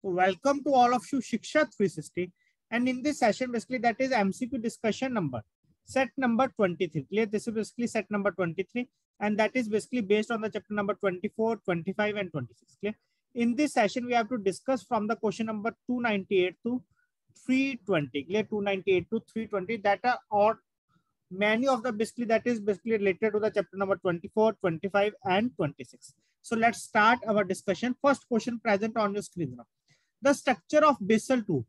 Welcome to all of you, Shiksha 360. And in this session, basically, that is MCQ discussion number, set number 23. Clear? This is basically set number 23. And that is basically based on the chapter number 24, 25, and 26. Clear? In this session, we have to discuss from the question number 298 to 320. Clear? 298 to 320. That are or many of the basically that is basically related to the chapter number 24, 25, and 26. So let's start our discussion. First question present on your screen now. The structure of Basel 2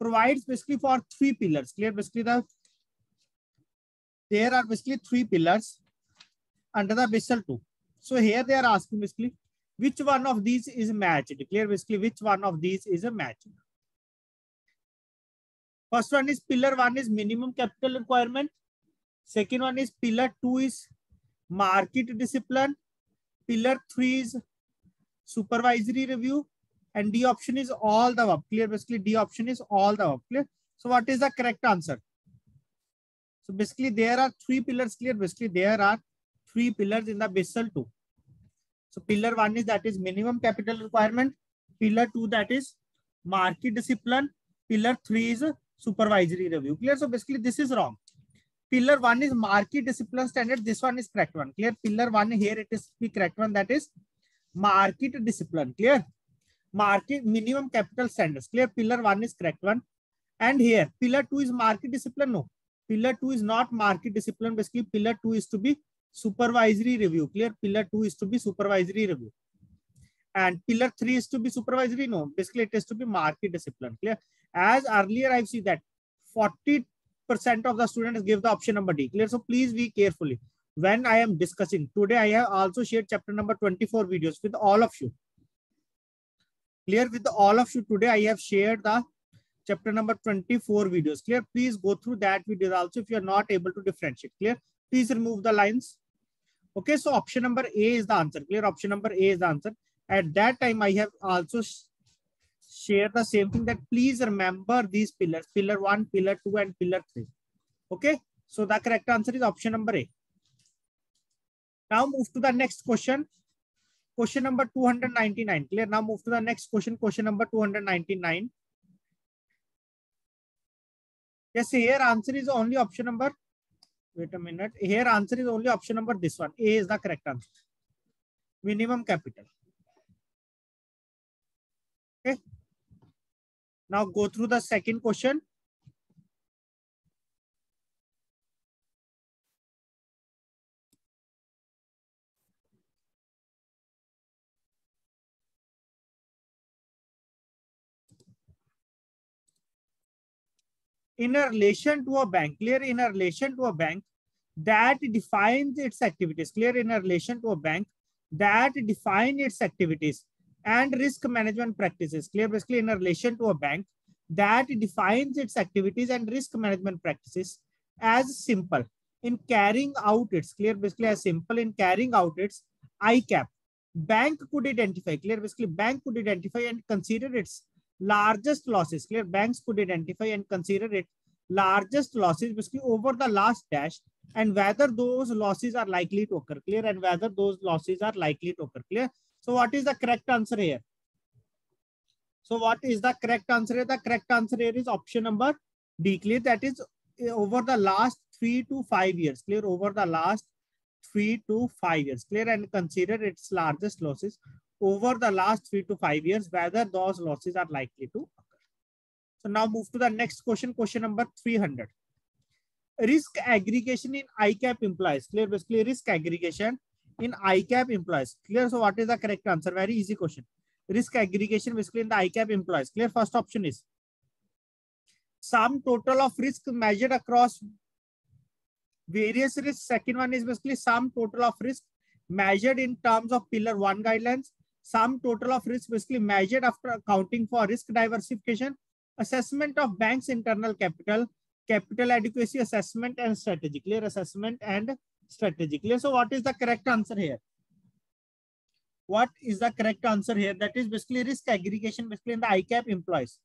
provides basically for three pillars. Clear? Basically, there are basically three pillars under the Basel 2. So here they are asking basically which one of these is matched. Clear? Basically, which one of these is a match. First one is pillar 1 is minimum capital requirement. Second one is pillar 2 is market discipline. Pillar 3 is supervisory review. And D option is all the above. Clear? Basically, D option is all the above. Clear? So what is the correct answer? So basically, there are three pillars. Clear? Basically, there are three pillars in the Basel 2. So pillar 1 is that is minimum capital requirement. Pillar 2 that is market discipline. Pillar 3 is supervisory review. Clear? So basically, this is wrong. Pillar 1 is market discipline standard. This one is correct one. Clear? Pillar 1 here it is the correct one, that is market discipline. Clear? Market minimum capital standards. Clear? Pillar 1 is correct one. And here pillar 2 is market discipline. No, pillar 2 is not market discipline. Basically, pillar 2 is to be supervisory review. Clear? Pillar 2 is to be supervisory review. And pillar 3 is to be supervisory. No, basically it is to be market discipline. Clear? As earlier I've seen that 40% of the students give the option number D. Clear? So please be carefully when I am discussing. Today I have also shared chapter number 24 videos with all of you. Clear? With all of you today, I have shared the chapter number 24 videos. Clear? Please go through that video also if you are not able to differentiate. Clear? Please remove the lines. Okay, so option number A is the answer. Clear? Option number A is the answer. At that time, I have also shared the same thing, that please remember these pillars, pillar 1, pillar 2, and pillar 3. Okay, so the correct answer is option number A. Now move to the next question. Question number 299. Clear? Now move to the next question. Question number 299. Yes, here answer is only option number. Wait a minute. Here answer is only option number this one. A is the correct answer. Minimum capital. Okay. Now go through the second question. In a relation to a bank, clear? In a relation to a bank that defines its activities. Clear? In a relation to a bank that defines its activities and risk management practices. Clear? Basically, in a relation to a bank that defines its activities and risk management practices as simple in carrying out its, clear? Basically, as simple in carrying out its ICAP. Bank could identify, clear? Basically, bank could identify and consider its largest losses. Clear? Banks could identify and consider it largest losses basically over the last dash, and whether those losses are likely to occur. Clear? And whether those losses are likely to occur. Clear? So what is the correct answer here? So what is the correct answer here? The correct answer here is option number D. Clear? That is over the last 3 to 5 years. Clear? Over the last 3 to 5 years. Clear? And consider its largest losses over the last 3 to 5 years, whether those losses are likely to occur. So now move to the next question. Question number 300. Risk aggregation in ICAP implies. Clear? Basically, risk aggregation in ICAP implies. Clear? So what is the correct answer? Very easy question. Risk aggregation basically in the ICAP implies. Clear? First option is sum total of risk measured across various risks. Second one is basically sum total of risk measured in terms of pillar 1 guidelines. Sum total of risk basically measured after accounting for risk diversification. Assessment of bank's internal capital, capital adequacy assessment, and strategy. Clear? Assessment and strategy. Clear? So what is the correct answer here? What is the correct answer here? That is basically risk aggregation basically in the ICAP employs.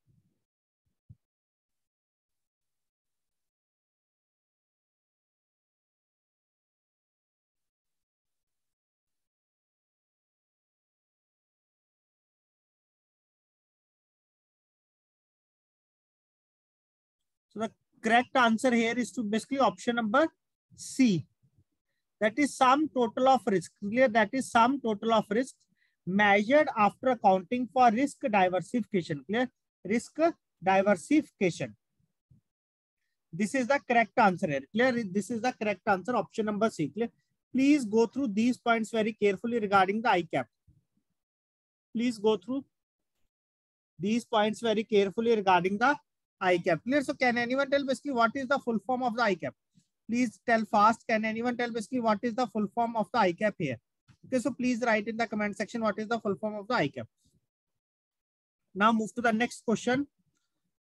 So the correct answer here is to basically option number C. That is sum total of risk. Clear? That is sum total of risk measured after accounting for risk diversification. Clear? Risk diversification. This is the correct answer here. Clear? This is the correct answer. Option number C. Clear? Please go through these points very carefully regarding the ICAP. Please go through these points very carefully regarding the ICAP. Clear? So can anyone tell basically what is the full form of the ICAP? Please tell fast. Can anyone tell basically what is the full form of the ICAP here? Okay, so please write in the comment section what is the full form of the ICAP. Now move to the next question.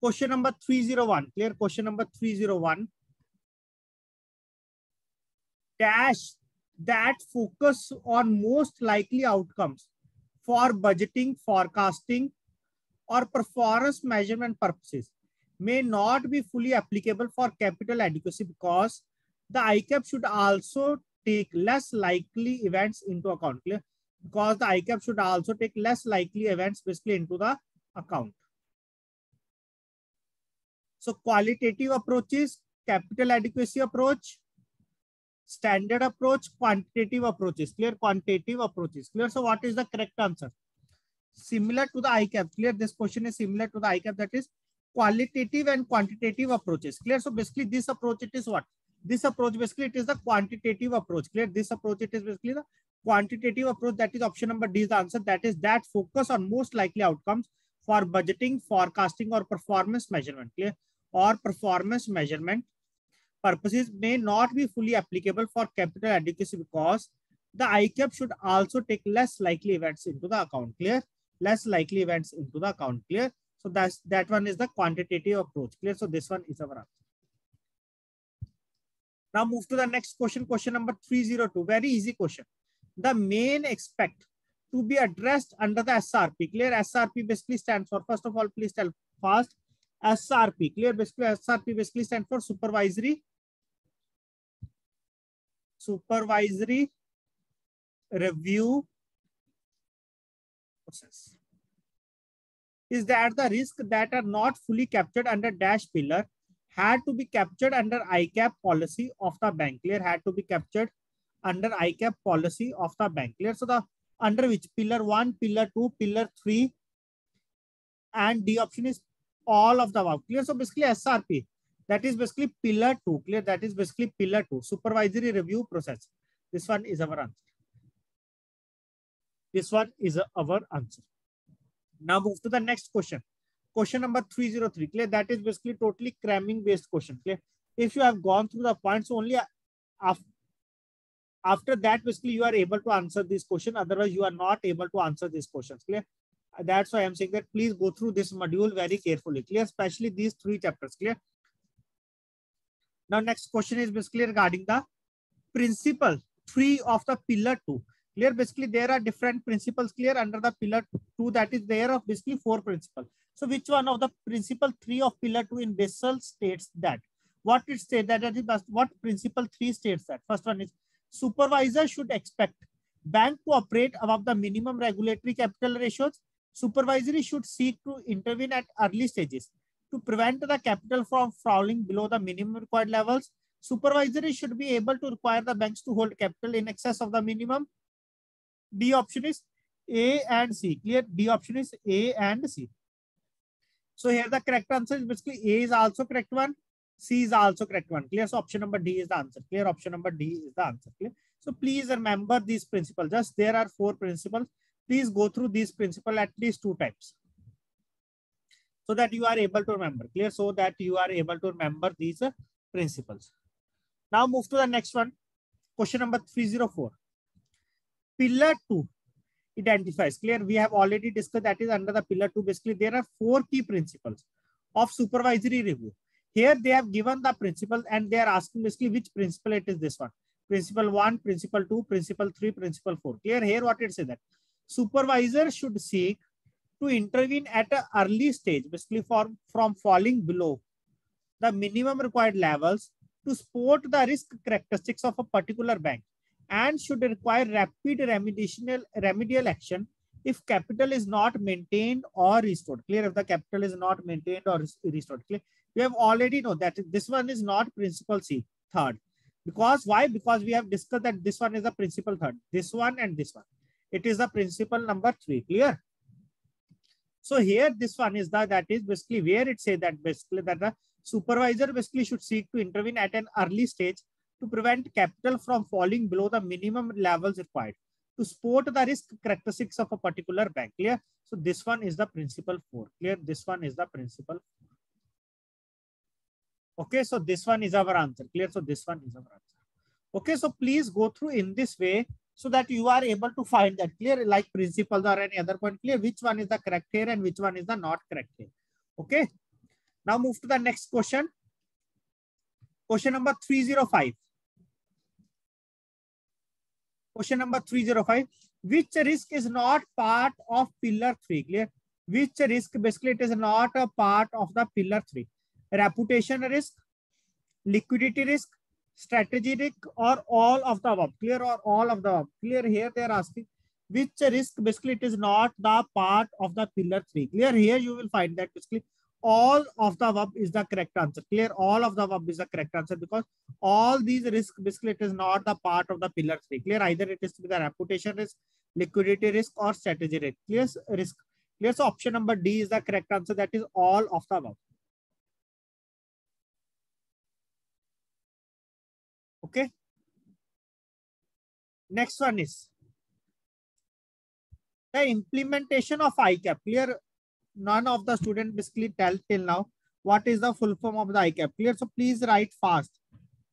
Question number 301. Clear? Question number 301. Dash that focus on most likely outcomes for budgeting, forecasting, or performance measurement purposes may not be fully applicable for capital adequacy because the ICAP should also take less likely events into account. Clear? Because the ICAP should also take less likely events basically into the account. So qualitative approaches, capital adequacy approach, standard approach, quantitative approaches. Clear? Quantitative approaches. Clear? So what is the correct answer? Similar to the ICAP. Clear? This question is similar to the ICAP, that is qualitative and quantitative approaches. Clear? So basically this approach, it is what? This approach basically it is the quantitative approach. Clear? This approach it is basically the quantitative approach. That is option number D is the answer. That is that focus on most likely outcomes for budgeting, forecasting, or performance measurement. Clear? Or performance measurement purposes may not be fully applicable for capital adequacy because the ICAP should also take less likely events into the account. Clear? Less likely events into the account. Clear? So that one is the quantitative approach. Clear? So this one is our answer. Now move to the next question. Question number 302. Very easy question. The main expect to be addressed under the SRP. Clear? SRP basically stands for, first of all, please tell fast. SRP. Clear? Basically SRP basically stands for supervisory review process. Is that the risk that are not fully captured under dash pillar had to be captured under ICAP policy of the bank. Clear? Had to be captured under ICAP policy of the bank. Clear? So the under which pillar 1, pillar 2, pillar 3, and D option is all of the above. Clear? So basically SRP, that is basically pillar 2. Clear? That is basically pillar 2, supervisory review process. This one is our answer. This one is our answer. Now move to the next question. Question number 303. Clear? That is basically totally cramming based question. Clear? If you have gone through the points only after that, basically you are able to answer this question. Otherwise, you are not able to answer these questions. Clear? That's why I'm saying that please go through this module very carefully. Clear? Especially these 3 chapters. Clear? Now next question is basically regarding the principle 3 of the pillar 2. Clear? Basically there are different principles clear under the pillar 2, that is there of basically 4 principles. So which one of the principle 3 of pillar 2 in Basel states that? What it states that is what principle 3 states that? First one is supervisor should expect bank to operate above the minimum regulatory capital ratios. Supervisory should seek to intervene at early stages to prevent the capital from falling below the minimum required levels. Supervisory should be able to require the banks to hold capital in excess of the minimum. D option is A and C. Clear? D option is A and C. So here the correct answer is basically A is also correct one, C is also correct one. Clear? So option number D is the answer. Clear? Option number D is the answer. Clear? So please remember these principles. Just there are 4 principles. Please go through these principles at least 2 times so that you are able to remember. Clear? So that you are able to remember these principles. Now move to the next one. Question number 304. Pillar 2 identifies. Clear? We have already discussed that is under the pillar 2. Basically, there are 4 key principles of supervisory review. Here they have given the principles and they are asking basically which principle it is this one. Principle 1, principle 2, principle 3, principle 4. Clear? Here what it says that supervisor should seek to intervene at an early stage, basically from falling below the minimum required levels to support the risk characteristics of a particular bank, and should require rapid remedial action if capital is not maintained or restored. Clear? If the capital is not maintained or restored. Clear? We have already know that this one is not principal C, third. Because why? Because we have discussed that this one is the principal third. This one and this one. It is the principal number 3. Clear? So here this one is that is basically where it says that basically that the supervisor basically should seek to intervene at an early stage to prevent capital from falling below the minimum levels required to support the risk characteristics of a particular bank. Clear? So this one is the principal 4. Clear? This one is the principal 4. Okay, so this one is our answer. Clear? So this one is our answer. Okay, so please go through in this way so that you are able to find that. Clear? Like principles or any other point. Clear? Which one is the correct here and which one is the not correct here. Okay. Now move to the next question. Question number 305. Question number 305. Which risk is not part of pillar 3? Clear? Which risk basically it is not a part of the pillar 3? Reputation risk, liquidity risk, strategy risk, or all of the above. Clear? Or all of the above. Clear? Here they are asking which risk basically it is not the part of the pillar 3. Clear? Here you will find that basically all of the above is the correct answer. Clear? All of the above is the correct answer because all these risks basically it is not the part of the pillar 3. Clear? Either it is to be the reputation risk, liquidity risk, or strategy risk. Clear? Risk. Clear? So option number D is the correct answer. That is all of the above. Okay. Next one is the implementation of ICAP. Clear? None of the students basically tell till now what is the full form of the ICAP. Clear? So please write fast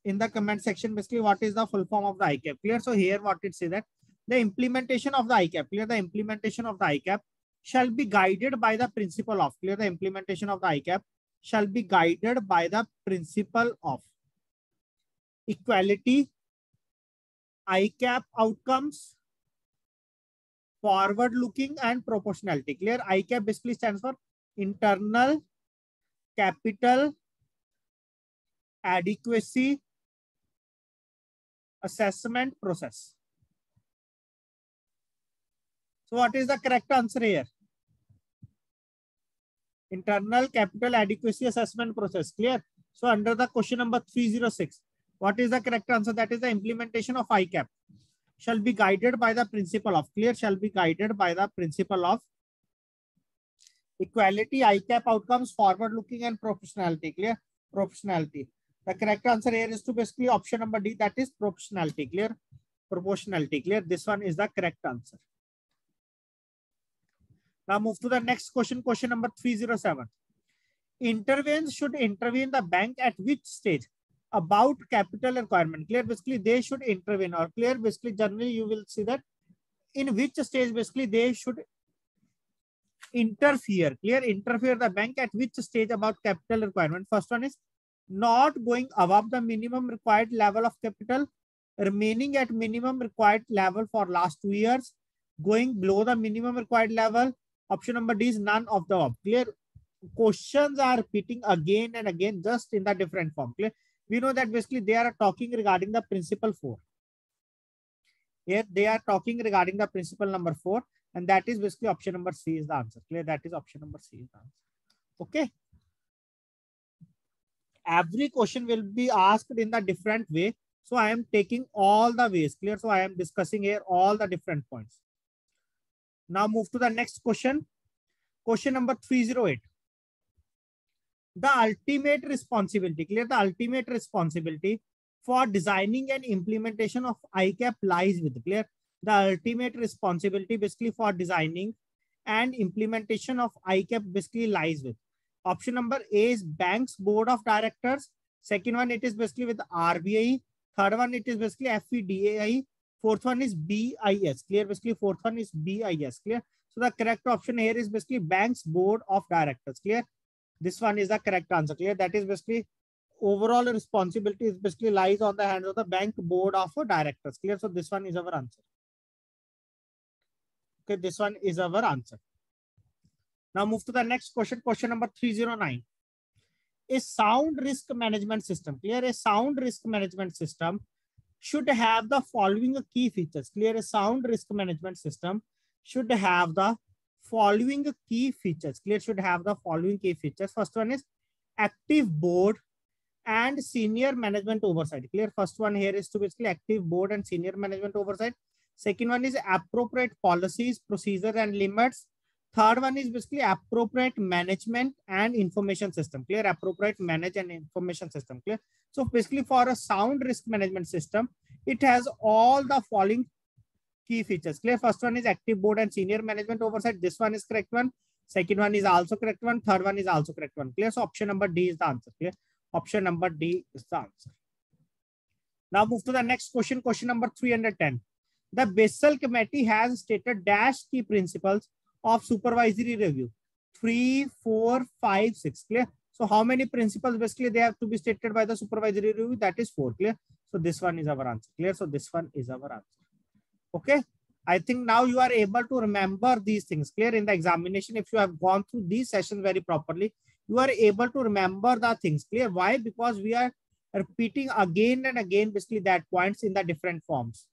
in the comment section basically what is the full form of the ICAP. Clear? So here what it says that the implementation of the ICAP. Clear? The implementation of the ICAP shall be guided by the principle of. Clear? The implementation of the ICAP shall be guided by the principle of equality, ICAP outcomes, forward looking, and proportionality. Clear? ICAP basically stands for internal capital adequacy assessment process. So what is the correct answer here? Internal capital adequacy assessment process. Clear? So under the question number 306, what is the correct answer? That is the implementation of ICAP shall be guided by the principle of. Clear? Shall be guided by the principle of equality, ICAP outcomes, forward looking, and proportionality. Clear? Proportionality. The correct answer here is to basically option number D, that is proportionality. Clear? Proportionality. Clear? This one is the correct answer. Now move to the next question. Question number 307. Intervenes should intervene the bank at which stage about capital requirement? Clear? Basically they should intervene, or clear basically generally you will see that in which stage basically they should interfere. Clear? Interfere the bank at which stage about capital requirement? First one is not going above the minimum required level of capital, remaining at minimum required level for last 2 years, going below the minimum required level. Option number D is none of the above. Clear? Questions are repeating again and again, just in the different form. Clear? We know that basically they are talking regarding the principle 4. Here they are talking regarding the principle number 4, and that is basically option number C is the answer. Clear? That is option number C is the answer. Okay. Every question will be asked in the different way. So I am taking all the ways. Clear? So I am discussing here all the different points. Now move to the next question. Question number 308. The ultimate responsibility. Clear? The ultimate responsibility for designing and implementation of ICAP lies with. Clear? The ultimate responsibility basically for designing and implementation of ICAP basically lies with. Option number A is bank's board of directors. Second one, it is basically with RBI. Third one, it is basically FEDAI. Fourth one is BIS. Clear? Basically fourth one is BIS. Clear? So the correct option here is basically bank's board of directors. Clear? This one is the correct answer. Clear? That is basically overall responsibility is basically lies on the hands of the bank board of directors. Clear? So this one is our answer. Okay, this one is our answer. Now move to the next question. Question number 309. A sound risk management system. Clear? A sound risk management system should have the following key features. Clear? A sound risk management system should have the following key features. Clear? Should have the following key features. First one is active board and senior management oversight. Clear? First one here is to basically active board and senior management oversight. Second one is appropriate policies, procedures and limits. Third one is basically appropriate management and information system. Clear? Appropriate manage and information system. Clear? So basically for a sound risk management system, it has all the following key features. Clear? First one is active board and senior management oversight. This one is correct one. Second one is also correct one. Third one is also correct one. Clear? So option number D is the answer. Clear? Option number D is the answer. Now move to the next question. Question number 310. The Basel Committee has stated dash key principles of supervisory review. 3, 4, 5, 6. Clear? So how many principles basically they have to be stated by the supervisory review? That is 4. Clear? So this one is our answer. Clear? So this one is our answer. Okay. I think now you are able to remember these things. Clear? In the examination, if you have gone through these sessions very properly, you are able to remember the things. Clear? Why? Because we are repeating again and again basically that points in the different forms.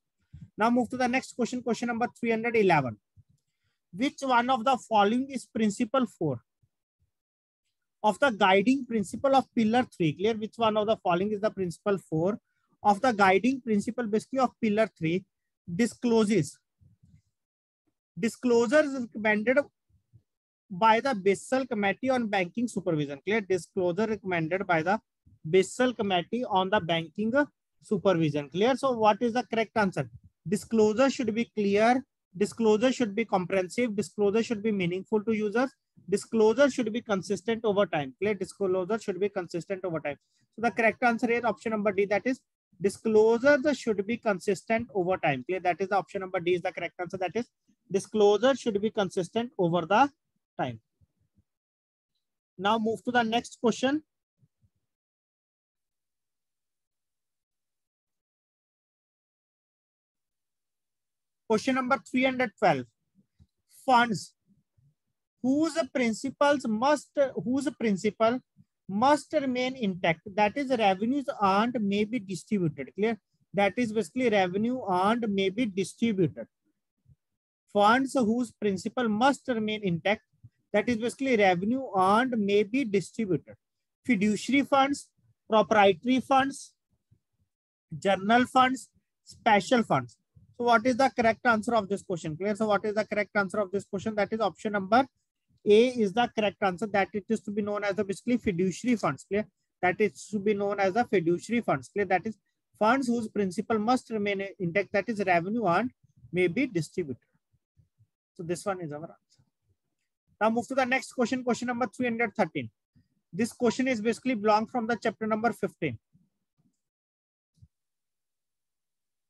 Now move to the next question. Question number 311. Which one of the following is principle 4 of the guiding principle of pillar 3? Clear? Which one of the following is the principle 4 of the guiding principle basically of pillar 3? Discloses. Disclosures recommended by the Basel Committee on Banking Supervision. Clear? Disclosure recommended by the Basel Committee on the Banking Supervision. Clear? So what is the correct answer? Disclosure should be clear. Disclosure should be comprehensive. Disclosure should be meaningful to users. Disclosure should be consistent over time. Clear? Disclosure should be consistent over time. So the correct answer is option number D. That is disclosure should be consistent over time. Clear? That is the option number D is the correct answer. That is disclosure should be consistent over the time. Now move to the next question. Question number 312. Funds whose principle must remain intact. That is revenues earned may be distributed. Clear? That is basically revenue earned may be distributed. Funds whose principle must remain intact. That is basically revenue earned may be distributed. Fiduciary funds, proprietary funds, journal funds, special funds. So what is the correct answer of this question? Clear? So what is the correct answer of this question? That is option number A is the correct answer. That it is to be known as the basically fiduciary funds. Clear? That is to be known as the fiduciary funds. Clear? That is funds whose principle must remain intact. That is revenue earned may be distributed. So this one is our answer. Now move to the next question. Question number 313. This question is basically belong from the chapter number 15.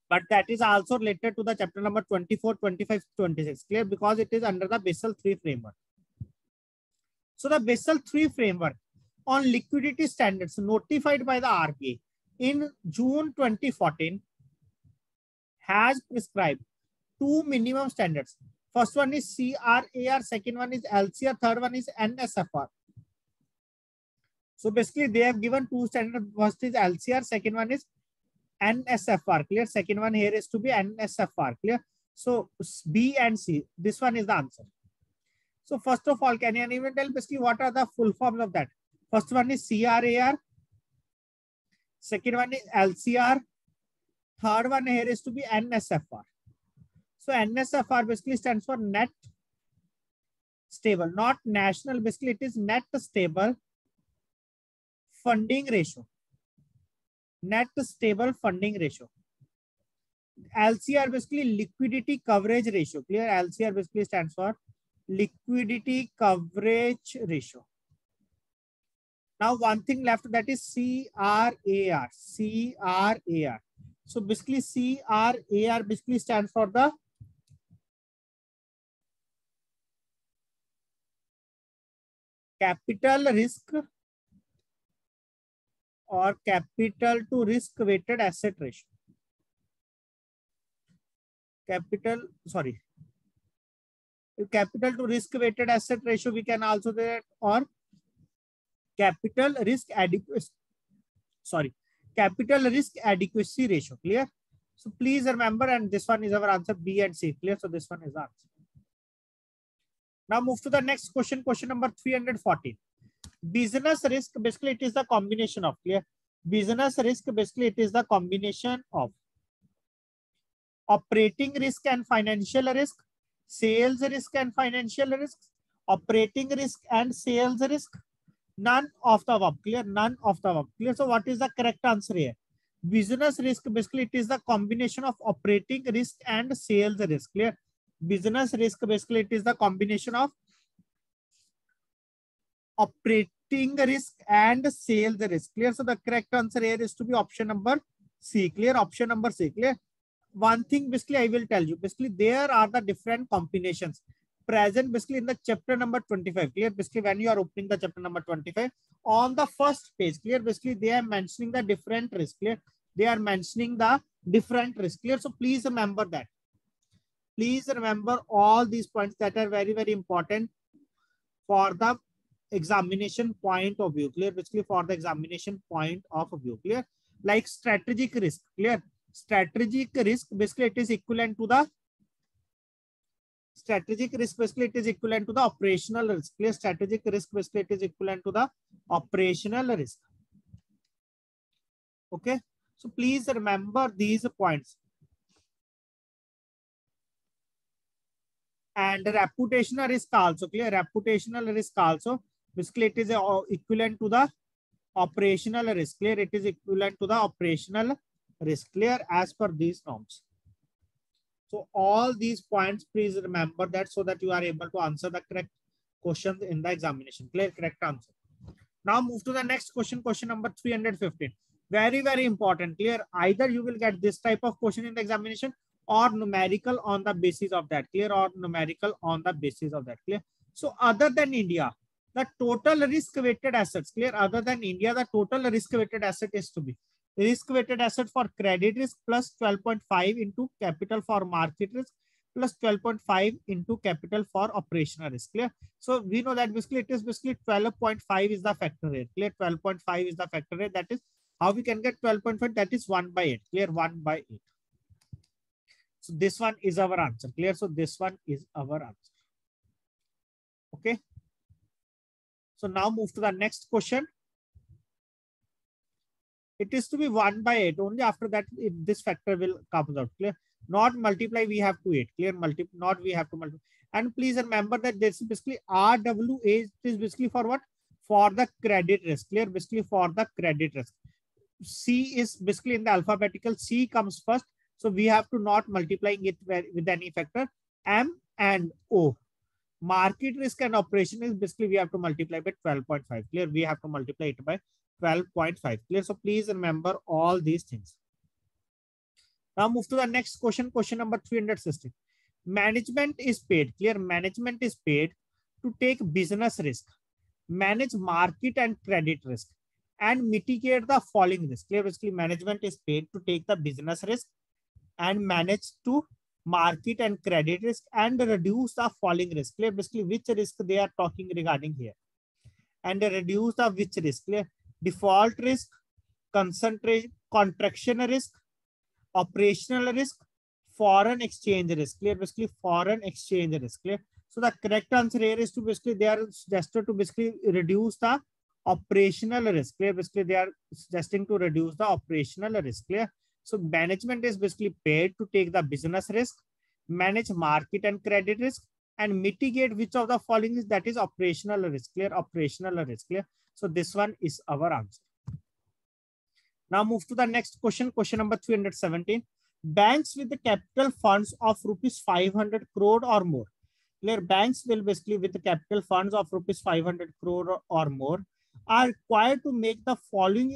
But that is also related to the chapter number 24, 25, 26. Clear? Because it is under the Basel III framework. So the Basel III framework on liquidity standards notified by the RBI in June 2014 has prescribed 2 minimum standards. First one is CRAR, second one is LCR, third one is NSFR. So basically they have given 2 standards. First is LCR, second one is NSFR. Clear? Second one here is to be NSFR. Clear? So B and C. This one is the answer. So first of all, can you even tell basically what are the full forms of that? First one is CRAR. Second one is LCR. Third one here is to be NSFR. So NSFR basically stands for net stable, not national. Basically it is net stable funding ratio. Net stable funding ratio. LCR basically liquidity coverage ratio. Clear? LCR basically stands for liquidity coverage ratio. Now one thing left, that is CRAR. CRAR. So basically CRAR basically stands for the capital risk or capital to risk weighted asset ratio. Capital to risk weighted asset ratio we can also do that, or capital risk adequacy. Capital risk adequacy ratio. Clear? So please remember, and this one is our answer, B and C. Clear? So this one is the answer. Now move to the next question. Question number 314. Business risk, basically it is the combination of, clear? Business risk, basically it is the combination of operating risk and financial risk, sales risk and financial risk, operating risk and sales risk. None of the above, clear? None of the above, clear? So what is the correct answer here? Business risk, basically it is the combination of operating risk and sales risk, clear? Business risk, basically it is the combination of operating risk and sales risk, clear? So the correct answer here is to be option number C, clear? Option number C, clear? One thing basically I will tell you, basically there are the different combinations present basically in the chapter number 25, clear? Basically when you are opening the chapter number 25 on the first page, clear? Basically they are mentioning the different risk, clear? They are mentioning the different risk, clear? So please remember that. Please remember all these points that are very, very important for the examination point of view, clear? Basically for the examination point of view, clear? Like strategic risk, clear? Strategic risk, basically it is equivalent to the strategic risk, basically it is equivalent to the operational risk, clear? Strategic risk, basically it is equivalent to the operational risk. Okay, so please remember these points. And reputational risk also, clear? Reputational risk also, basically it is equivalent to the operational risk, clear? It is equivalent to the operational risk, clear? As per these norms. So all these points, please remember that so that you are able to answer the correct questions in the examination, clear? Correct answer. Now move to the next question, question number 315. Very, very important, clear? Either you will get this type of question in the examination or numerical on the basis of that, clear? Or numerical on the basis of that, clear? So other than India, the total risk weighted assets, clear? Other than India, the total risk weighted asset is to be risk weighted asset for credit risk plus 12.5 into capital for market risk plus 12.5 into capital for operational risk, clear? So we know that basically it is basically 12.5 is the factor rate, clear? 12.5 is the factor rate. That is how we can get 12.5, that is 1 by 8, clear? 1 by 8. So this one is our answer, clear? So this one is our answer. Okay. So now move to the next question. It is to be 1 by 8. Only after that, this factor will come out, clear? Not multiply, we have to 8, clear? Not we have to multiply. And please remember that this is basically RWA is basically for what? For the credit risk, clear? Basically for the credit risk. C is basically in the alphabetical, C comes first. So we have to not multiplying it with any factor. M and O. Market risk and operation is basically we have to multiply by 12.5, clear? We have to multiply it by 12.5, clear? So please remember all these things. Now move to the next question, question number 360. Management is paid, clear? Management is paid to take business risk, manage market and credit risk, and mitigate the following risk, clear? Basically management is paid to take the business risk and manage to market and credit risk and reduce the falling risk, clear? Basically which risk they are talking regarding here, and reduce the which risk, clear? Default risk, concentration, contraction risk, operational risk, foreign exchange risk, clear? Basically foreign exchange risk, clear? So the correct answer here is to basically they are suggested to basically reduce the operational risk, clear? Basically they are suggesting to reduce the operational risk, clear? So management is basically paid to take the business risk, manage market and credit risk, and mitigate which of the following is, that is operational risk, clear? Operational risk, clear? So this one is our answer. Now move to the next question, question number 317. Banks with the capital funds of rupees 500 crore or more, clear? Banks will basically with the capital funds of rupees 500 crore or more are required to make the following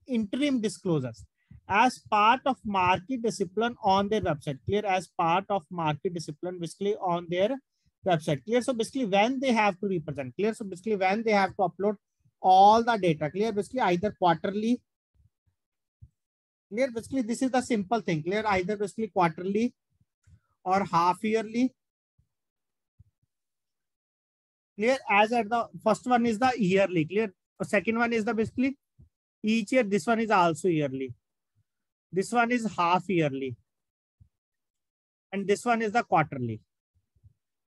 interim disclosures as part of market discipline on their website, clear? As part of market discipline basically on their website, clear? So basically when they have to represent, clear? So basically when they have to upload all the data, clear? Basically either quarterly, clear? Basically this is the simple thing, clear? Either basically quarterly or half yearly, clear? As at the first one is the yearly, clear? The second one is the basically each year. This one is also yearly. This one is half yearly. And this one is the quarterly.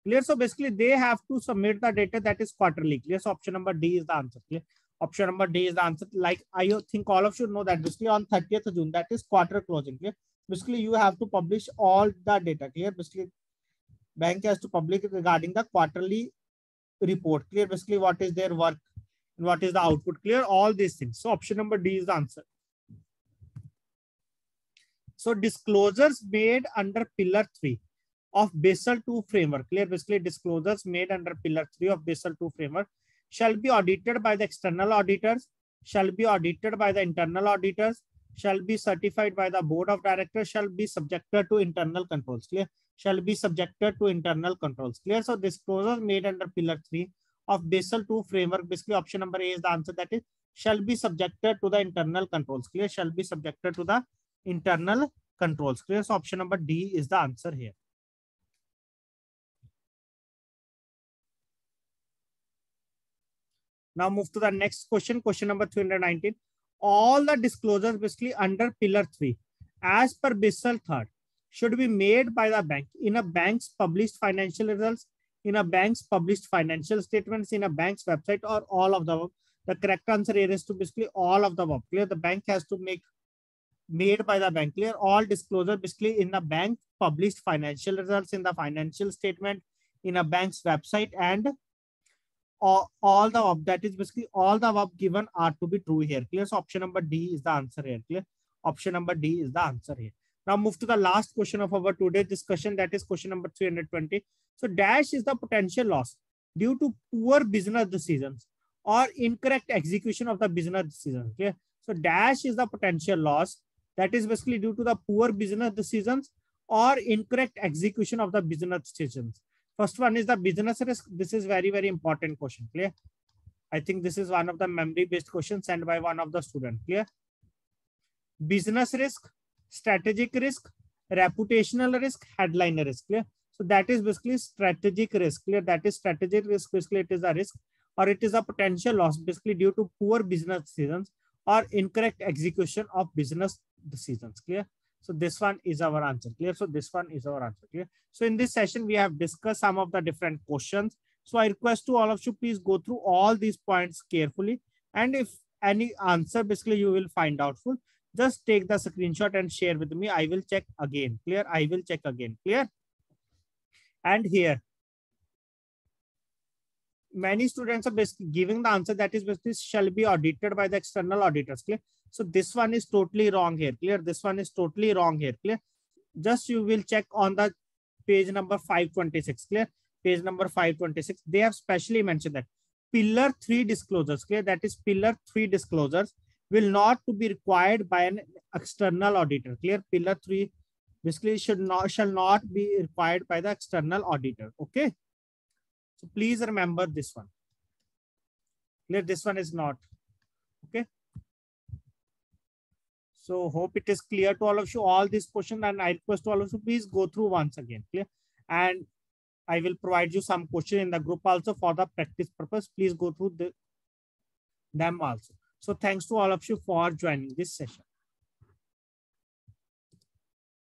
Clear? So basically they have to submit the data that is quarterly. Clear? So option number D is the answer. Clear? Option number D is the answer. Like I think all of you know that basically on 30th of June, that is quarter closing. Clear? Basically you have to publish all the data. Clear? Basically bank has to publish regarding the quarterly report. Clear? Basically what is their work and what is the output. Clear? All these things. So option number D is the answer. So disclosures made under pillar 3 of Basel II framework. Clear? Basically disclosures made under pillar 3 of Basel II framework shall be audited by the external auditors, shall be audited by the internal auditors, shall be certified by the board of directors, shall be subjected to internal controls. Clear? Shall be subjected to internal controls. Clear? So disclosures made under pillar 3 of Basel II framework, basically option number A is the answer, that is shall be subjected to the internal controls. Clear? Shall be subjected to the internal controls. Clear? So option number D is the answer here. Now move to the next question, question number 319. All the disclosures basically under pillar 3 as per Basel III should be made by the bank in a bank's published financial results, in a bank's published financial statements, in a bank's website, or all of the above. The correct answer here is to basically all of the above. Clear? The bank has to make made by the bank. Clear? All disclosure basically in the bank published financial results, in the financial statement, in a bank's website, and all the above, that is basically all the above given are to be true here. Clear? So option number D is the answer here. Clear? Option number D is the answer here. Now move to the last question of our today's discussion, that is question number 320. So dash is the potential loss due to poor business decisions or incorrect execution of the business decisions. Clear? So dash is the potential loss that is basically due to the poor business decisions or incorrect execution of the business decisions. First one is the business risk. This is very, very important question. Clear? I think this is one of the memory-based questions sent by one of the students. Clear? Business risk, strategic risk, reputational risk, headline risk. Clear? So that is basically strategic risk. Clear? That is strategic risk. Basically, it is a risk or it is a potential loss basically due to poor business decisions or incorrect execution of business decisions. Clear? So this one is our answer. Clear? So this one is our answer. Clear? So in this session, we have discussed some of the different questions. So I request to all of you, please go through all these points carefully. And if any answer basically you will find doubtful, just take the screenshot and share with me. I will check again. Clear? I will check again. Clear? And here, many students are basically giving the answer that is basically shall be audited by the external auditors. Clear? So this one is totally wrong here. Clear? This one is totally wrong here. Clear? Just you will check on the page number 526. Clear? Page number 526. They have specially mentioned that pillar 3 disclosures. Clear? That is pillar 3 disclosures will not to be required by an external auditor. Clear? Pillar 3 basically shall not be required by the external auditor. Okay. So please remember this one. Clear? This one is not. Okay. So hope it is clear to all of you, all these questions, and I request to all of you, please go through once again. Clear? And I will provide you some questions in the group also for the practice purpose. Please go through them also. So thanks to all of you for joining this session.